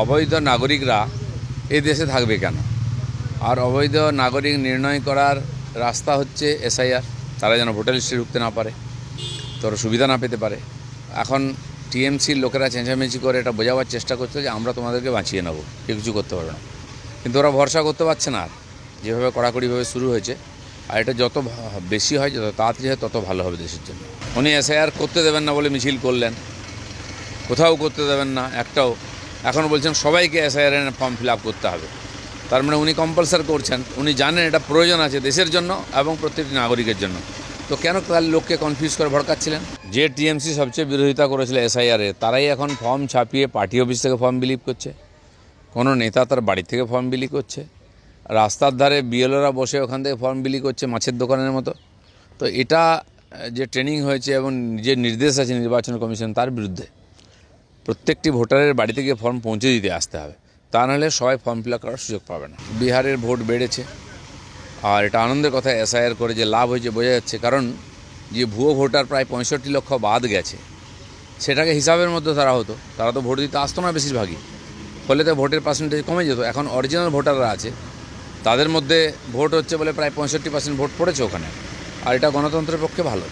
অবৈধ নাগরিকরা এই দেশে থাকবে কেন? আর অবৈধ নাগরিক নির্ণয় করার রাস্তা হচ্ছে এসআইআর। তারা যেন ভোটার লিস্টে ঢুকতে না পারে, তোরা সুবিধা না পেতে পারে। এখন টিএমসির লোকেরা চেঁচামেচি করে এটা বোঝাবার চেষ্টা করছে যে আমরা তোমাদেরকে বাঁচিয়ে নেব, কেউ কিছু করতে পারবে না। কিন্তু ওরা ভরসা করতে পারছে না। আর যেভাবে কড়াকড়িভাবে শুরু হয়েছে, আর এটা যত বেশি হয়, যত তাড়াতাড়ি হয়, তত ভালো হবে দেশের জন্য। উনি এসআইআর করতে দেবেন না বলে মিছিল করলেন, কোথাও করতে দেবেন না একটাও। এখন বলছেন সবাইকে এসআইআর ফর্ম ফিল আপ করতে হবে। তার মানে উনি কম্পালসার করছেন। উনি জানেন এটা প্রয়োজন আছে দেশের জন্য এবং প্রত্যেকটি নাগরিকের জন্য। তো কেন তার লোককে কনফিউজ করে ভড়কাচ্ছিলেন? যে টিএমসি সবচেয়ে বিরোধিতা করেছিল এসআইআরে, তারাই এখন ফর্ম ছাপিয়ে পার্টি অফিস থেকে ফর্ম বিলিভ করছে। কোনো নেতা তার বাড়ি থেকে ফর্ম বিলি করছে, রাস্তার ধারে বিএলওরা বসে ওখান থেকে ফর্ম বিলি করছে মাছের দোকানের মতো। তো এটা যে ট্রেনিং হয়েছে এবং যে নির্দেশ আছে নির্বাচন কমিশন, তার বিরুদ্ধে। প্রত্যেকটি ভোটারের বাড়িতে গিয়ে ফর্ম পৌঁছে দিতে আসতে হবে, তা নাহলে সবাই ফর্ম ফিল আপ করার সুযোগ পাবে না। বিহারের ভোট বেড়েছে, আর এটা আনন্দের কথা। এসআইআর করে যে লাভ হয়েছে বোঝা যাচ্ছে, কারণ যে ভুয়ো ভোটার প্রায় 65 লক্ষ বাদ গেছে, সেটাকে হিসাবের মধ্যে তারা হতো, তারা তো ভোট দিতে আসতো না বেশিরভাগই। ফলে তো ভোটের পার্সেন্টেজ কমে যেত। এখন অরিজিনাল ভোটাররা আছে, তাদের মধ্যে ভোট হচ্ছে বলে প্রায় 65% ভোট পড়েছে ওখানে। আর এটা গণতন্ত্রের পক্ষে ভালো।